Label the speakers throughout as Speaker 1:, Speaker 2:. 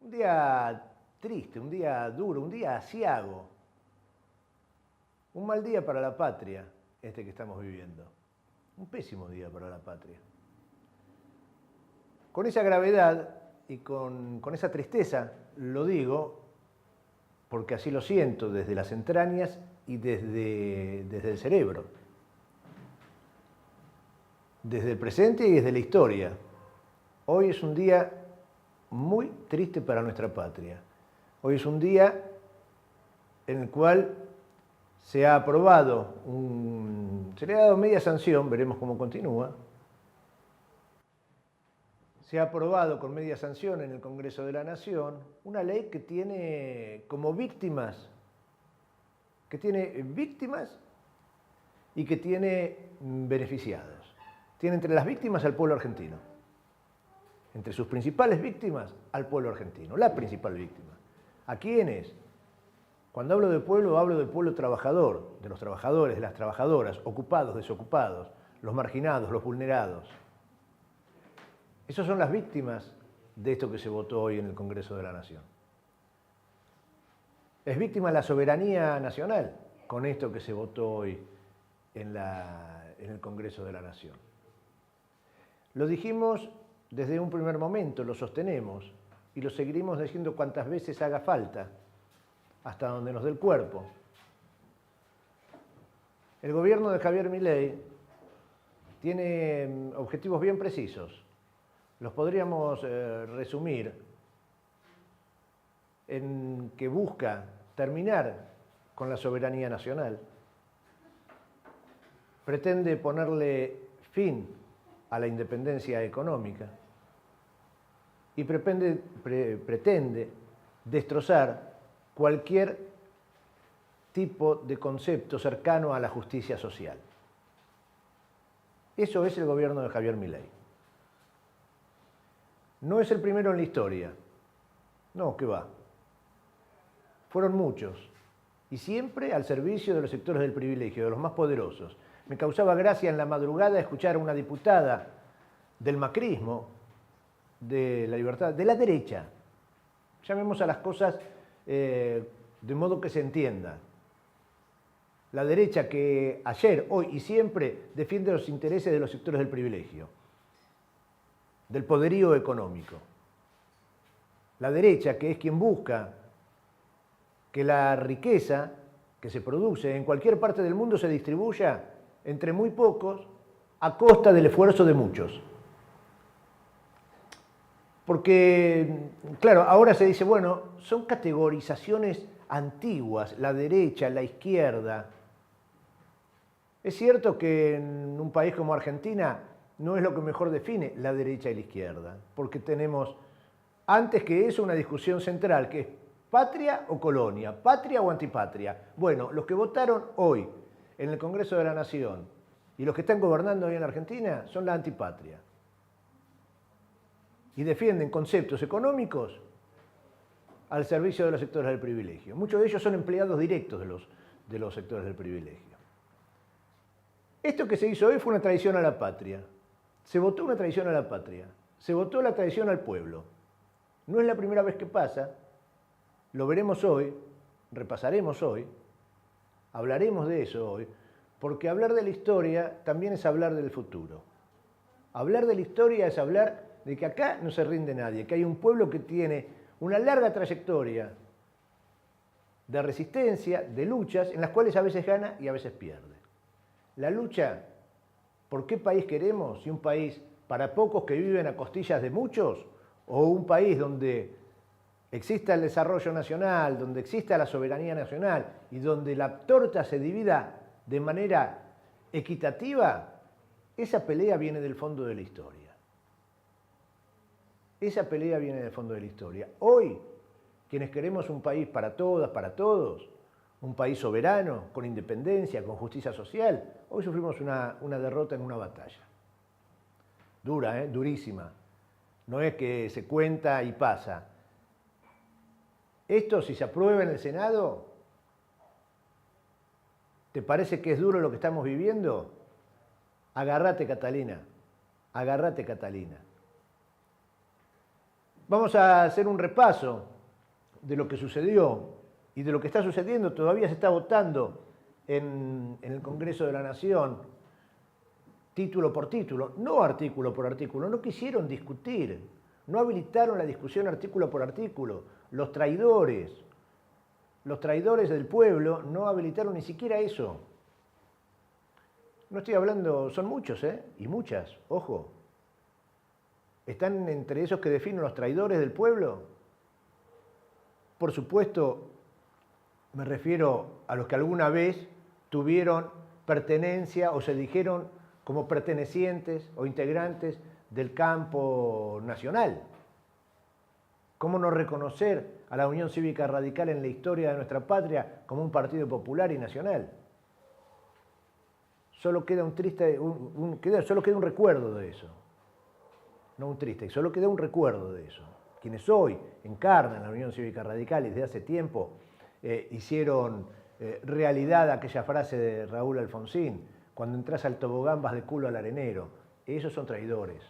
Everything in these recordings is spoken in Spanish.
Speaker 1: Un día triste, un día duro, un día aciago. Un mal día para la patria, este que estamos viviendo. Un pésimo día para la patria. Con esa gravedad y con esa tristeza lo digo porque así lo siento desde las entrañas y desde el cerebro. Desde el presente y desde la historia. Hoy es un día muy triste para nuestra patria. Hoy es un día en el cual se ha aprobado, se le ha dado media sanción, veremos cómo continúa. Se ha aprobado con media sanción en el Congreso de la Nación una ley que tiene como víctimas, y que tiene beneficiados. Tiene entre las víctimas al pueblo argentino. Entre sus principales víctimas, al pueblo argentino, la principal víctima. ¿A quiénes? Cuando hablo del pueblo trabajador, de los trabajadores, de las trabajadoras, ocupados, desocupados, los marginados, los vulnerados. Esas son las víctimas de esto que se votó hoy en el Congreso de la Nación. Es víctima la soberanía nacional con esto que se votó hoy en el Congreso de la Nación. Lo dijimos desde un primer momento, lo sostenemos y lo seguiremos diciendo cuantas veces haga falta, hasta donde nos dé el cuerpo. El gobierno de Javier Milei tiene objetivos bien precisos. Los podríamos resumir en que busca terminar con la soberanía nacional, pretende ponerle fin a la independencia económica y pretende destrozar cualquier tipo de concepto cercano a la justicia social. Eso es el gobierno de Javier Milei. No es el primero en la historia. No, ¿qué va? Fueron muchos. Y siempre al servicio de los sectores del privilegio, de los más poderosos. Me causaba gracia en la madrugada escuchar a una diputada del macrismo, de la libertad, de la derecha. Llamemos a las cosas de modo que se entienda. La derecha que ayer, hoy y siempre defiende los intereses de los sectores del privilegio, del poderío económico. La derecha que es quien busca que la riqueza que se produce en cualquier parte del mundo se distribuya entre muy pocos a costa del esfuerzo de muchos. Porque, claro, ahora se dice, bueno, son categorizaciones antiguas, la derecha, la izquierda. Es cierto que en un país como Argentina no es lo que mejor define la derecha y la izquierda, porque tenemos, antes que eso, una discusión central, que es patria o colonia, patria o antipatria. Bueno, los que votaron hoy en el Congreso de la Nación y los que están gobernando hoy en la Argentina son la antipatria. Y defienden conceptos económicos al servicio de los sectores del privilegio. Muchos de ellos son empleados directos de los sectores del privilegio. Esto que se hizo hoy fue una traición a la patria. Se votó una traición a la patria. Se votó la traición al pueblo. No es la primera vez que pasa. Lo veremos hoy, repasaremos hoy, hablaremos de eso hoy, porque hablar de la historia también es hablar del futuro. Hablar de la historia es hablar de que acá no se rinde nadie, que hay un pueblo que tiene una larga trayectoria de resistencia, de luchas, en las cuales a veces gana y a veces pierde. La lucha por qué país queremos, si un país para pocos que viven a costillas de muchos, o un país donde exista el desarrollo nacional, donde exista la soberanía nacional y donde la torta se divida de manera equitativa, esa pelea viene del fondo de la historia. Esa pelea viene del fondo de la historia. Hoy, quienes queremos un país para todas, para todos, un país soberano, con independencia, con justicia social, hoy sufrimos una derrota en una batalla. Dura, durísima. No es que se cuenta y pasa. Esto, si se aprueba en el Senado, ¿te parece que es duro lo que estamos viviendo? Agárrate, Catalina. Agárrate, Catalina. Vamos a hacer un repaso de lo que sucedió y de lo que está sucediendo. Todavía se está votando en el Congreso de la Nación, título por título, no artículo por artículo. No quisieron discutir, no habilitaron la discusión artículo por artículo. Los traidores del pueblo no habilitaron ni siquiera eso. No estoy hablando, son muchos, y muchas, ojo. ¿Están entre esos que definen los traidores del pueblo? Por supuesto, me refiero a los que alguna vez tuvieron pertenencia o se dijeron como pertenecientes o integrantes del campo nacional. ¿Cómo no reconocer a la Unión Cívica Radical en la historia de nuestra patria como un partido popular y nacional? Solo queda solo queda un recuerdo de eso. No un triste, solo queda un recuerdo de eso. Quienes hoy encarnan la Unión Cívica Radical y desde hace tiempo hicieron realidad aquella frase de Raúl Alfonsín: cuando entras al tobogán vas de culo al arenero. Esos son traidores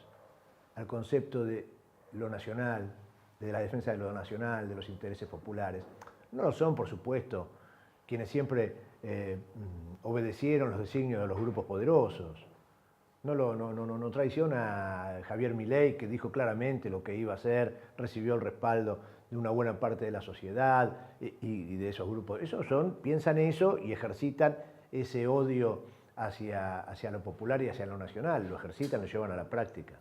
Speaker 1: al concepto de lo nacional, de la defensa de lo nacional, de los intereses populares. No lo son, por supuesto, quienes siempre obedecieron los designios de los grupos poderosos. No traiciona a Javier Milei, que dijo claramente lo que iba a hacer, recibió el respaldo de una buena parte de la sociedad y de esos grupos. Esos piensan eso y ejercitan ese odio hacia lo popular y hacia lo nacional. Lo ejercitan, lo llevan a la práctica.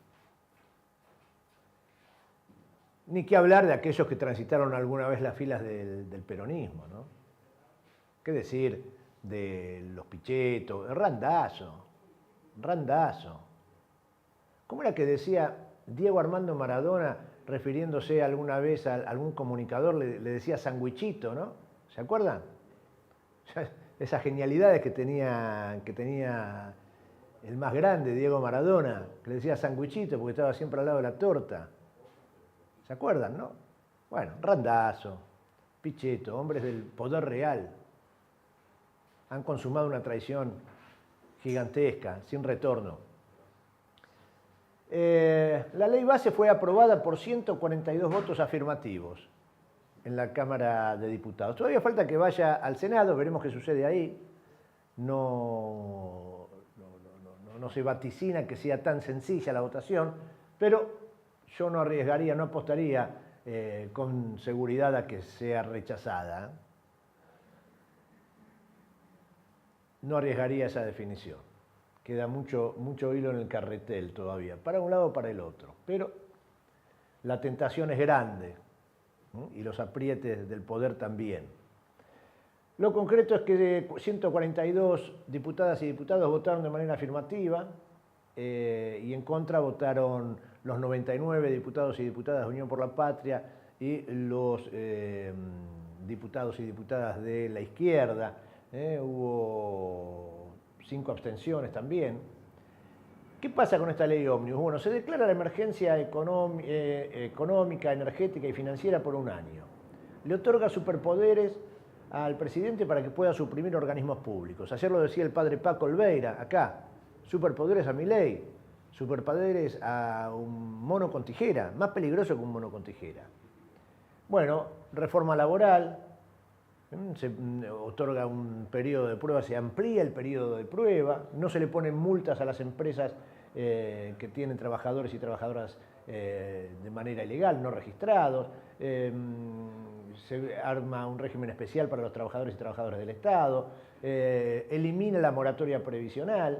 Speaker 1: Ni qué hablar de aquellos que transitaron alguna vez las filas del peronismo, ¿no? ¿Qué decir de los Pichetto, de Randazzo? ¿Cómo era que decía Diego Armando Maradona, refiriéndose alguna vez a algún comunicador, le decía sandwichito, ¿no? ¿Se acuerdan? Esas genialidades que tenía el más grande, Diego Maradona, que le decía sandwichito porque estaba siempre al lado de la torta. ¿Se acuerdan, no? Bueno, Randazzo, Pichetto, hombres del poder real, han consumado una traición gigantesca, sin retorno. La ley base fue aprobada por 142 votos afirmativos en la Cámara de Diputados. Todavía falta que vaya al Senado, veremos qué sucede ahí. No se vaticina que sea tan sencilla la votación, pero yo no arriesgaría, no apostaría con seguridad a que sea rechazada. No arriesgaría esa definición. Queda mucho hilo en el carretel todavía, para un lado o para el otro. Pero la tentación es grande, ¿no? Y los aprietes del poder también. Lo concreto es que 142 diputadas y diputados votaron de manera afirmativa y en contra votaron los 99 diputados y diputadas de Unión por la Patria y los diputados y diputadas de la izquierda. Hubo 5 abstenciones también. ¿Qué pasa con esta ley ómnibus? Bueno, se declara la emergencia económica, energética y financiera por un año. Le otorga superpoderes al presidente para que pueda suprimir organismos públicos. Ayer lo decía el padre Paco Olveira, acá, superpoderes a Milei, superpoderes a un mono con tijera, más peligroso que un mono con tijera. Bueno, reforma laboral, se otorga un periodo de prueba, se amplía el periodo de prueba, no se le ponen multas a las empresas que tienen trabajadores y trabajadoras de manera ilegal, no registrados, se arma un régimen especial para los trabajadores y trabajadoras del Estado, elimina la moratoria previsional,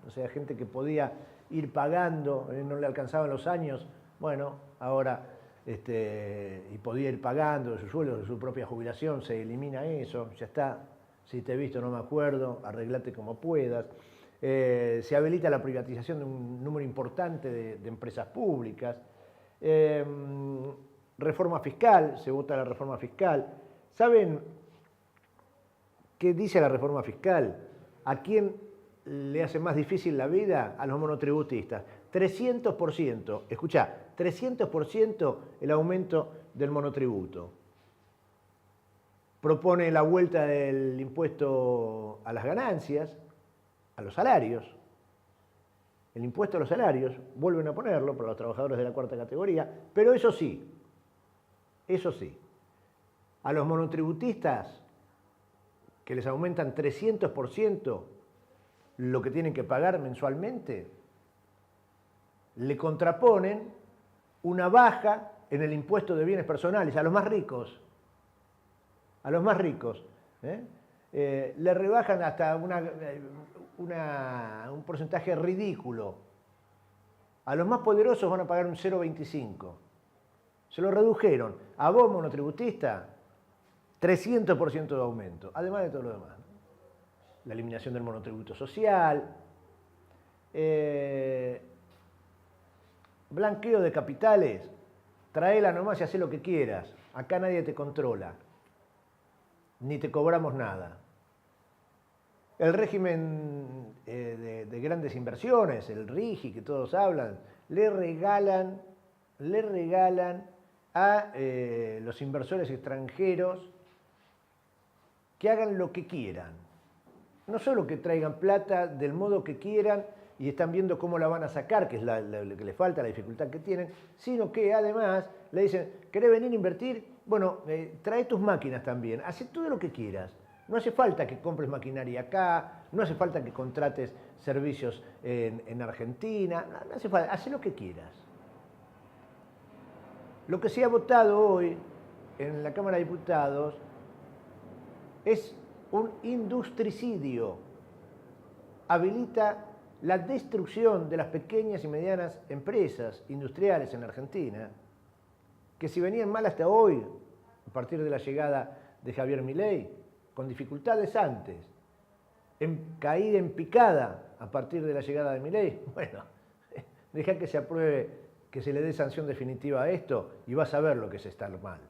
Speaker 1: o sea, gente que podía ir pagando, no le alcanzaban los años, bueno, ahora y podía ir pagando de sus sueldos, de su propia jubilación, se elimina eso, ya está, si te he visto no me acuerdo, arreglate como puedas. Se habilita la privatización de un número importante de empresas públicas. Reforma fiscal, se vota la reforma fiscal. ¿Saben qué dice la reforma fiscal? ¿A quién le hace más difícil la vida? A los monotributistas. 300%, escuchá, 300% el aumento del monotributo. Propone la vuelta del impuesto a las ganancias, a los salarios. El impuesto a los salarios, vuelven a ponerlo para los trabajadores de la cuarta categoría, pero eso sí, a los monotributistas que les aumentan 300% lo que tienen que pagar mensualmente, le contraponen una baja en el impuesto de bienes personales a los más ricos. Le rebajan hasta un porcentaje ridículo. A los más poderosos van a pagar un 0,25. Se lo redujeron. A vos, monotributista, 300% de aumento, además de todo lo demás. La eliminación del monotributo social, blanqueo de capitales, traela nomás y hacé lo que quieras. Acá nadie te controla, ni te cobramos nada. El régimen de grandes inversiones, el RIGI, que todos hablan, le regalan a los inversores extranjeros que hagan lo que quieran. No solo que traigan plata del modo que quieran y están viendo cómo la van a sacar, que es lo que les falta, la dificultad que tienen, sino que además le dicen, ¿querés venir a invertir? Bueno, trae tus máquinas también, haz todo lo que quieras. No hace falta que compres maquinaria acá, no hace falta que contrates servicios en Argentina, no hace falta, haz lo que quieras. Lo que se ha votado hoy en la Cámara de Diputados es un industricidio. Habilita la destrucción de las pequeñas y medianas empresas industriales en Argentina, que si venían mal hasta hoy, a partir de la llegada de Javier Milei, con dificultades antes, caída en picada a partir de la llegada de Milei, bueno, deja que se apruebe, que se le dé sanción definitiva a esto y vas a ver lo que es estar mal.